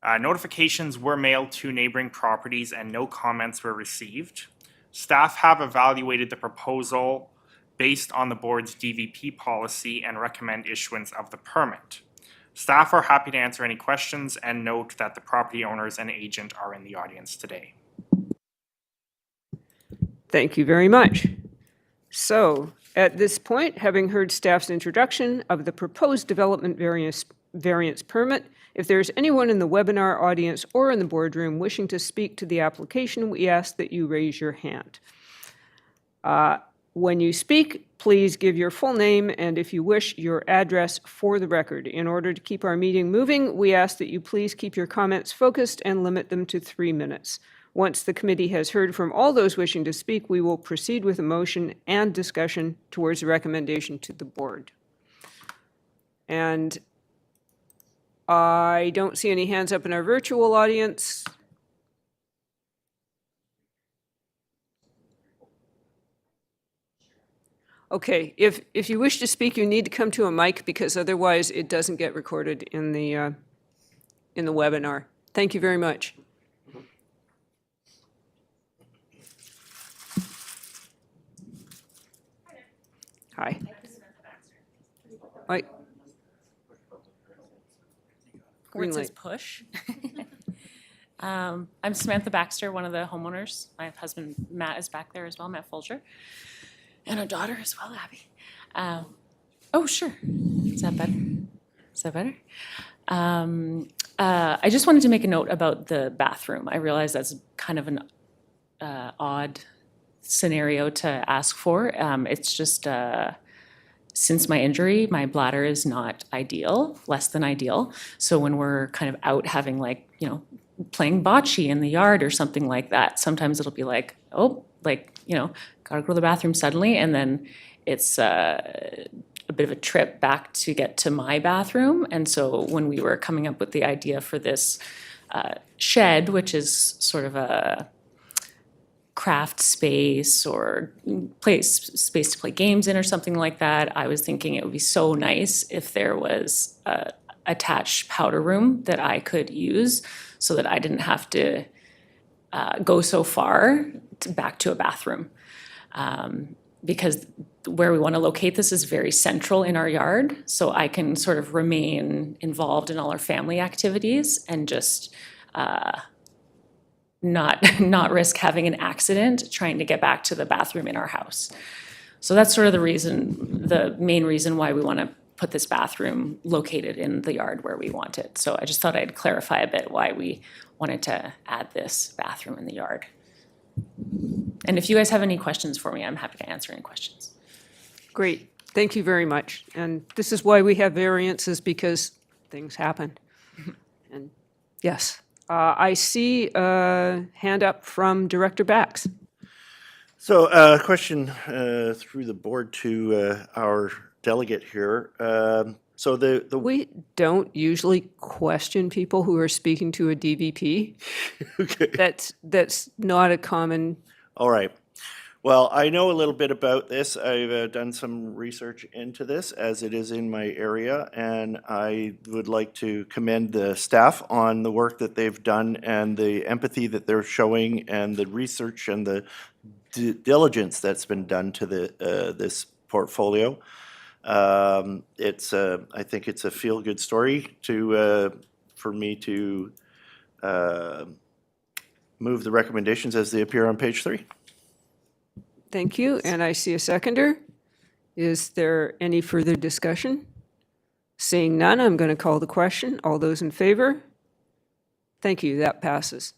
Notifications were mailed to neighboring properties and no comments were received. Staff have evaluated the proposal based on the board's DVP policy and recommend issuance of the permit. Staff are happy to answer any questions and note that the property owners and agent are in the audience today. Thank you very much. So, at this point, having heard staff's introduction of the proposed development variance permit, if there's anyone in the webinar audience or in the boardroom wishing to speak to the application, we ask that you raise your hand. When you speak, please give your full name and, if you wish, your address for the record. In order to keep our meeting moving, we ask that you please keep your comments focused and limit them to 3 minutes. Once the committee has heard from all those wishing to speak, we will proceed with a motion and discussion towards a recommendation to the board. And I don't see any hands up in our virtual audience. Okay, if you wish to speak, you need to come to a mic because otherwise it doesn't get recorded in the webinar. Thank you very much. Hi. Hi. Where it Green says light. push. I'm Samantha Baxter, one of the homeowners. My husband Matt is back there as well, Matt Folger, and a daughter as well, Abby. Oh, sure. Is that better? Is that better? I just wanted to make a note about the bathroom. I realize that's kind of an odd scenario to ask for. It's just since my injury, my bladder is not ideal, less than ideal. So when we're kind of out having playing bocce in the yard or something like that, sometimes it'll be like, gotta go to the bathroom suddenly. And then it's a bit of a trip back to get to my bathroom. And so when we were coming up with the idea for this shed, which is sort of a craft space or space to play games in or something like that, I was thinking it would be so nice if there was a attached powder room that I could use so that I didn't have to go so far back to a bathroom. Because where we want to locate this is very central in our yard, so I can sort of remain involved in all our family activities and just not risk having an accident trying to get back to the bathroom in our house. So that's sort of the main reason why we want to put this bathroom located in the yard where we want it. So I just thought I'd clarify a bit why we wanted to add this bathroom in the yard. And if you guys have any questions for me, I'm happy to answer any questions. Great. Thank you very much. And this is why we have variances, because things happen. And yes, I see a hand up from Director Bax. So, question through the board to our delegate here. So We don't usually question people who are speaking to a DVP. okay. That's not a common. All right. Well, I know a little bit about this. I've done some research into this as it is in my area, and I would like to commend the staff on the work that they've done and the empathy that they're showing and the research and the diligence that's been done to this portfolio. I think it's a feel-good story for me to move the recommendations as they appear on page 3. Thank you, and I see a seconder. Is there any further discussion? Seeing none, I'm going to call the question. All those in favor? Thank you, that passes.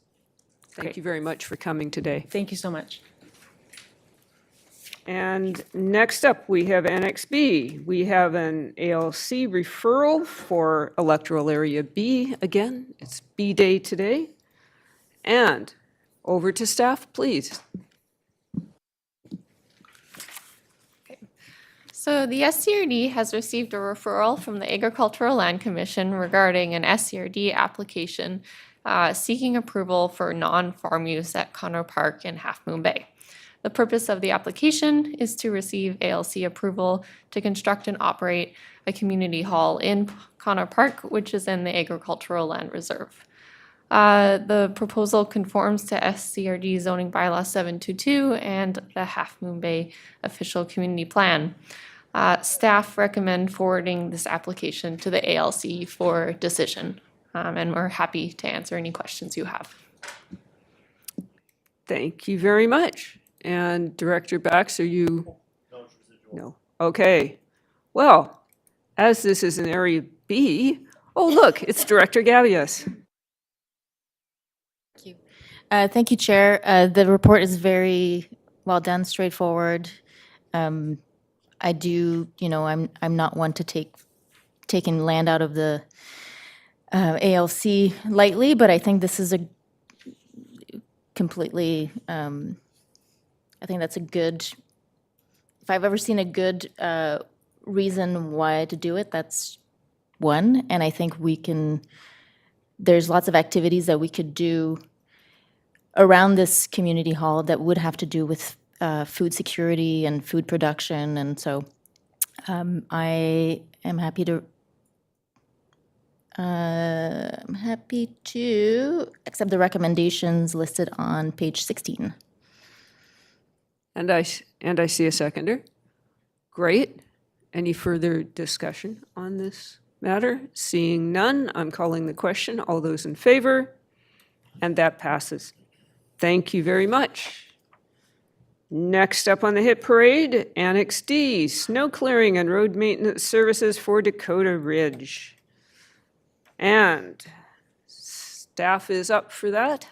Thank Great. you very much for coming today. Thank you so much. And next up, we have Annex B. We have an ALC referral for Electoral Area B. Again, it's B Day today. And over to staff, please. So the SCRD has received a referral from the Agricultural Land Commission regarding an SCRD application seeking approval for non-farm use at Connor Park in Half Moon Bay. The purpose of the application is to receive ALC approval to construct and operate a community hall in Connor Park, which is in the Agricultural Land Reserve. The proposal conforms to SCRD zoning bylaw 722 and the Half Moon Bay official community plan. Staff recommend forwarding this application to the ALC for decision, and we're happy to answer any questions you have. Thank you very much. And Director Bax, are you? No. Okay. Well, as this is an Area B, oh, look, it's Director Gavias. Thank you, Chair. The report is very well done, straightforward. I do, I'm not one to taking land out of the ALC lightly, but I think this is a completely, I think that's a good, if I've ever seen a good reason why to do it, that's one. And I think there's lots of activities that we could do around this community hall that would have to do with food security and food production. And so I am happy to accept the recommendations listed on page 16. And I see a seconder. Great. Any further discussion on this matter? Seeing none, I'm calling the question. All those in favor? And that passes. Thank you very much. Next up on the hit parade, Annex D, snow clearing and road maintenance services for Dakota Ridge. And staff is up for that.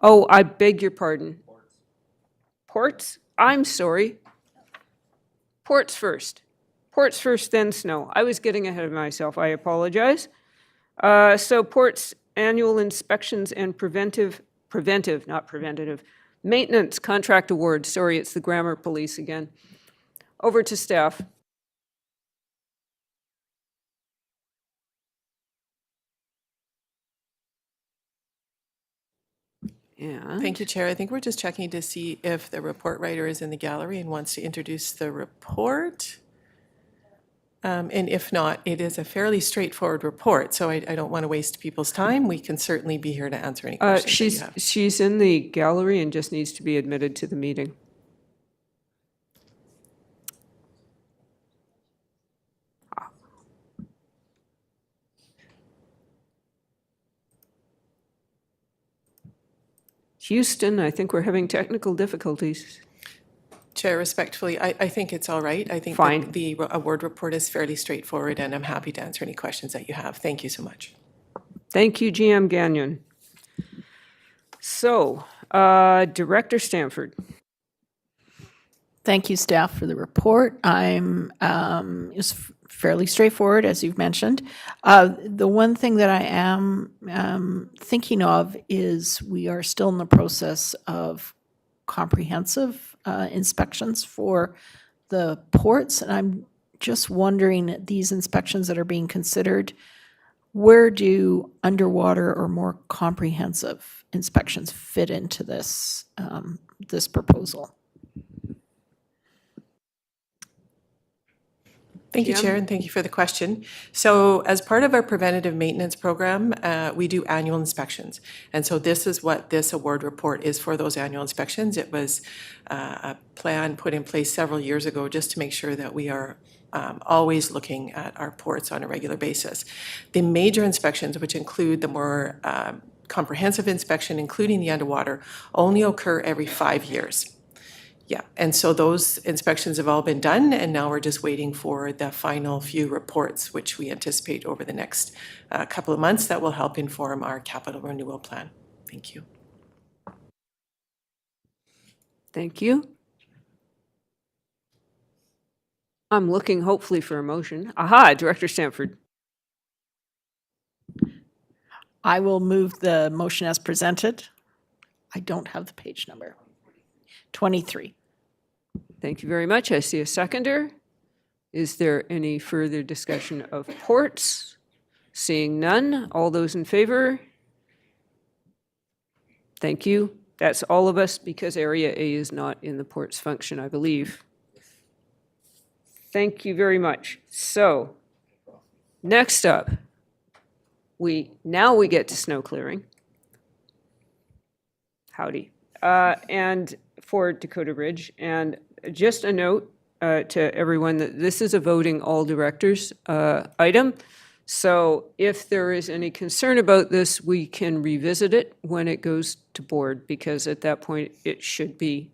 Oh, I beg your pardon. Ports? I'm sorry. Ports first. Ports first, then snow. I was getting ahead of myself. I apologize. So ports annual inspections and preventive, not preventative, maintenance contract award. Sorry, it's the grammar police again. Over to staff. And Thank you, Chair. I think we're just checking to see if the report writer is in the gallery and wants to introduce the report. And if not, it is a fairly straightforward report, so I don't want to waste people's time. We can certainly be here to answer any questions that you have. She's in the gallery and just needs to be admitted to the meeting. Houston, I think we're having technical difficulties. Chair, respectfully, I think it's all right. I think Fine. that the award report is fairly straightforward, and I'm happy to answer any questions that you have. Thank you so much. Thank you, GM Gagnon. So, Director Stanford. Thank you, staff, for the report. It's fairly straightforward, as you've mentioned. The one thing that I am thinking of is we are still in the process of comprehensive inspections for the ports, and I'm just wondering, these inspections that are being considered, where do underwater or more comprehensive inspections fit into this this proposal? Thank you, Chair, and thank you for the question. So as part of our preventative maintenance program, we do annual inspections. And so this is what this award report is for, those annual inspections. It was a plan put in place several years ago just to make sure that we are always looking at our ports on a regular basis. The major inspections, which include the more comprehensive inspection, including the underwater, only occur every 5 years. Yeah, and so those inspections have all been done, and now we're just waiting for the final few reports, which we anticipate over the next couple of months, that will help inform our capital renewal plan. Thank you. Thank you. I'm looking hopefully for a motion. Aha, Director Stanford. I will move the motion as presented. I don't have the page number. 23. Thank you very much. I see a seconder. Is there any further discussion of ports? Seeing none, all those in favor? Thank you. That's all of us because Area A is not in the ports function, I believe. Thank you very much. So, next up, now we get to snow clearing. Howdy. And for Dakota Ridge. And just a note to everyone that this is a voting all directors item. So if there is any concern about this, we can revisit it when it goes to board, because at that point, it should be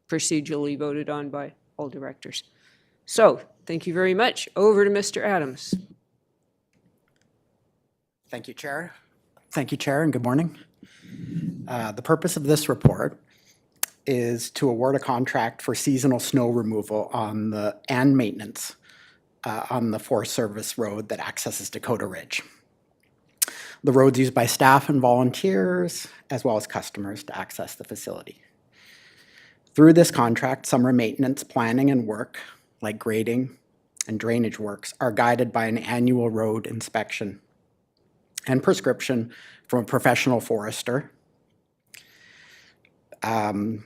procedurally voted on by all directors. So thank you very much. Over to Mr. Adams. Thank you, Chair. Thank you, Chair, and good morning. The purpose of this report is to award a contract for seasonal snow removal and maintenance on the Forest Service road that accesses Dakota Ridge. The road's used by staff and volunteers, as well as customers to access the facility. Through this contract, summer maintenance, planning, and work, like grading and drainage works, are guided by an annual road inspection and prescription from a professional forester, and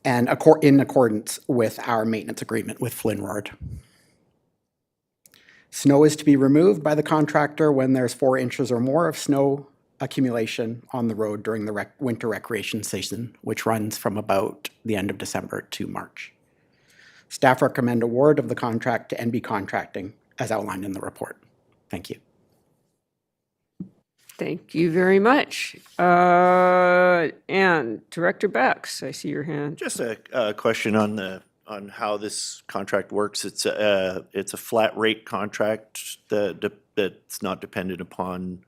in accordance with our maintenance agreement with Flynn Road. Snow is to be removed by the contractor when there's 4 inches or more of snow accumulation on the road during the winter recreation season, which runs from about the end of December to March. Staff recommend award of the contract to NB Contracting as outlined in the report. Thank you. Thank you very much. And Director Bax, I see your hand. Just a question on how this contract works. It's a flat rate contract that's not dependent upon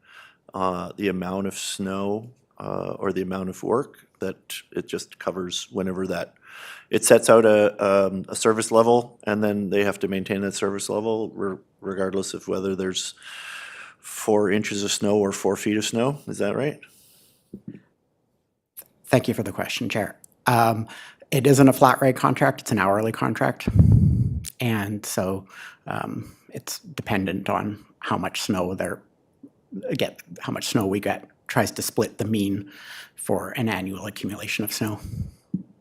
the amount of snow or the amount of work, that it just covers whenever that. It sets out a service level, and then they have to maintain that service level regardless of whether there's 4 inches of snow or 4 feet of snow. Is that right? Thank you for the question, Chair. It isn't a flat rate contract, it's an hourly contract. And so it's dependent on how much snow how much snow we get, tries to split the mean for an annual accumulation of snow.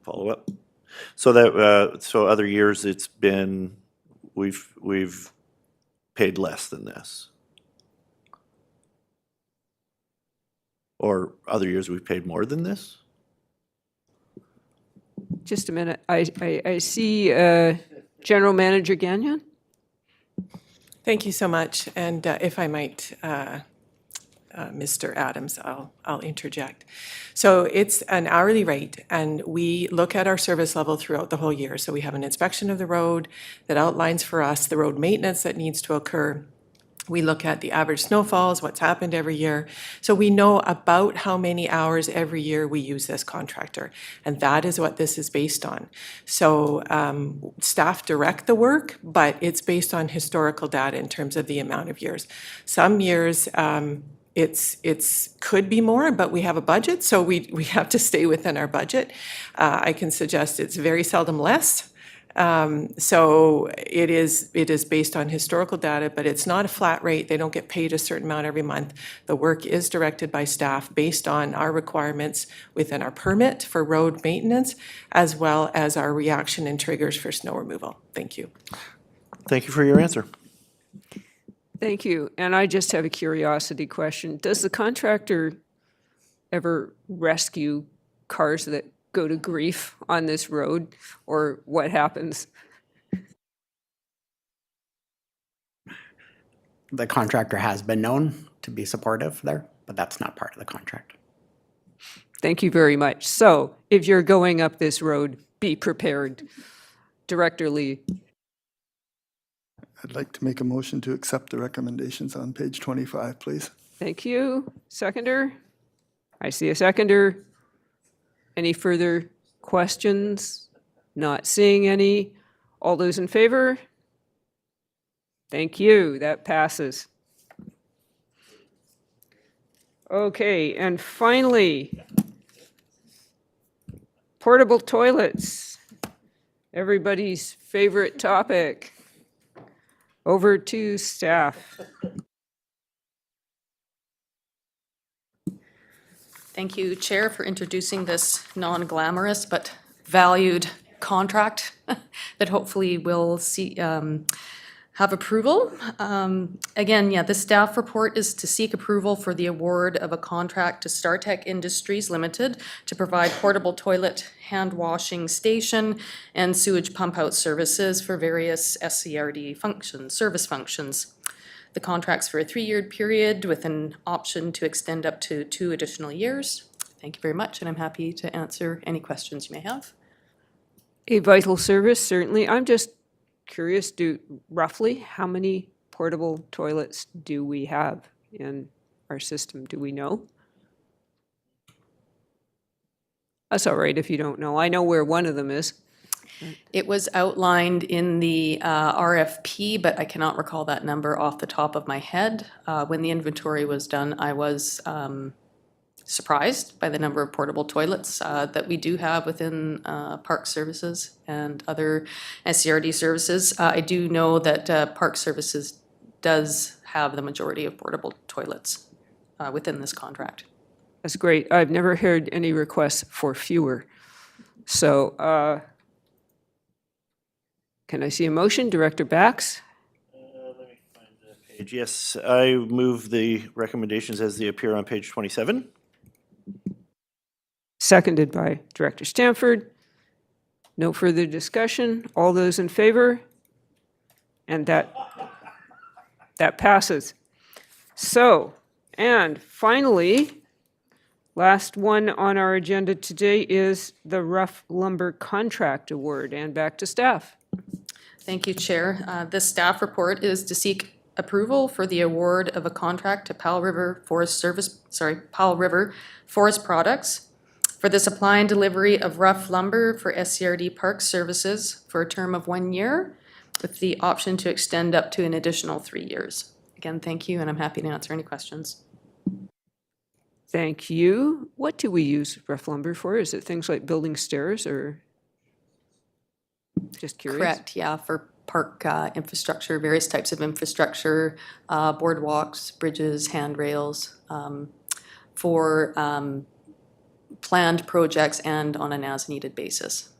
Follow up. So that so other years it's been we've paid less than this. Or other years we've paid more than this? Just a minute. I see General Manager Gagnon. Thank you so much. And if I might, Mr. Adams, I'll interject. So it's an hourly rate, and we look at our service level throughout the whole year. So we have an inspection of the road that outlines for us the road maintenance that needs to occur. We look at the average snowfalls, what's happened every year. So we know about how many hours every year we use this contractor. And that is what this is based on. So staff direct the work, but it's based on historical data in terms of the amount of years. Some years it's could be more, but we have a budget, so we have to stay within our budget. I can suggest it's very seldom less. So it is based on historical data, but it's not a flat rate. They don't get paid a certain amount every month. The work is directed by staff based on our requirements within our permit for road maintenance, as well as our reaction and triggers for snow removal. Thank you. Thank you for your answer. Thank you. And I just have a curiosity question. Does the contractor ever rescue cars that go to grief on this road, or what happens? The contractor has been known to be supportive there, but that's not part of the contract. Thank you very much. So if you're going up this road, be prepared. Director Lee. I'd like to make a motion to accept the recommendations on page 25, please. Thank you. Seconder? I see a seconder. Any further Questions? Not seeing any. All those in favor? Thank you. That passes. Okay, and finally, portable toilets. Everybody's favorite topic. Over to staff. Thank you, Chair, for introducing this non-glamorous but valued contract that hopefully will see, have approval. Again, yeah, the staff report is to seek approval for the award of a contract to StarTech Industries Limited to provide portable toilet, hand washing station, and sewage pump out services for various SCRD functions, service functions. The contract's for a 3-year period with an option to extend up to 2 additional years. Thank you very much, and I'm happy to answer any questions you may have. A vital service, certainly. I'm just curious, roughly how many portable toilets do we have in our system? Do we know? That's all right if you don't know. I know where one of them is. It was outlined in the RFP, but I cannot recall that number off the top of my head. When the inventory was done, I was surprised by the number of portable toilets that we do have within Park Services and other SCRD services. I do know that Park Services does have the majority of portable toilets within this contract. That's great. I've never heard any requests for fewer. So, can I see a motion? Director Bax? Let me find the page. Yes, I move the recommendations as they appear on page 27. Seconded by Director Stanford. No further discussion. All those in favor? And that passes. So, and finally, last one on our agenda today is the Rough Lumber Contract Award. And back to staff. Thank you, Chair. This staff report is to seek approval for the award of a contract to Powell River Forest Products for the supply and delivery of rough lumber for SCRD Park Services for a term of 1 year, with the option to extend up to an additional 3 years. Again, thank you, and I'm happy to answer any questions. Thank you. What do we use rough lumber for? Is it things like building stairs or? Just curious. Correct, yeah, for park infrastructure, various types of infrastructure, boardwalks, bridges, handrails, for planned projects and on an as-needed basis.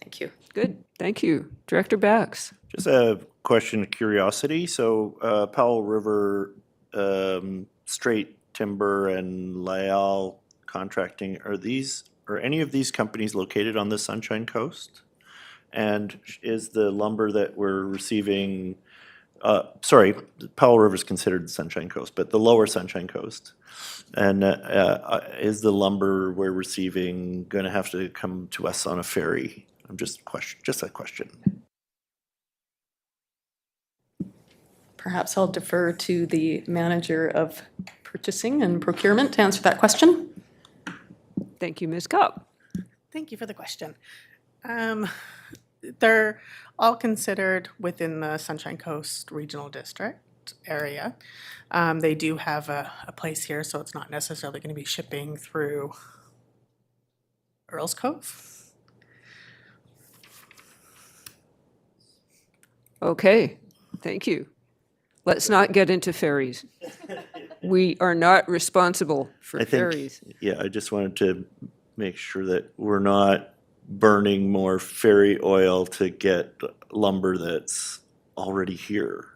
Thank you. Good, thank you. Director Bax. Just a question of curiosity. So Powell River Straight Timber and Lyell Contracting, are any of these companies located on the Sunshine Coast? And is the lumber that we're receiving, Powell River is considered the Sunshine Coast, but the lower Sunshine Coast. And is the lumber we're receiving going to have to come to us on a ferry? Just a question. Perhaps I'll defer to the manager of purchasing and procurement to answer that question. Thank you, Ms. Kopp. Thank you for the question. They're all considered within the Sunshine Coast Regional District area. They do have a place here, so it's not necessarily going to be shipping through Earls Cove. Okay, thank you. Let's not get into ferries. We are not responsible for ferries. Yeah, I just wanted to make sure that we're not burning more ferry oil to get lumber that's already here.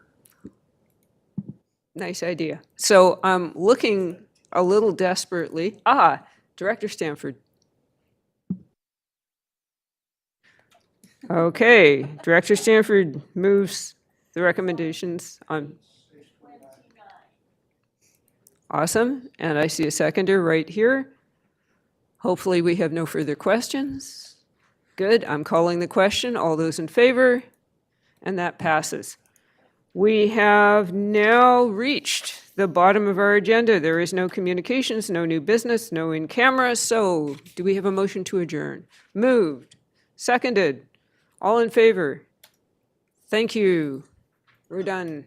Nice idea. So I'm looking a little desperately. Director Stanford. Okay, Director Stanford moves the recommendations on. Awesome, and I see a seconder right here. Hopefully we have no further questions. Good, I'm calling the question. All those in favor? And that passes. We have now reached the bottom of our agenda. There is no communications, no new business, no in camera. So do we have a motion to adjourn? Moved. Seconded. All in favor? Thank you. We're done.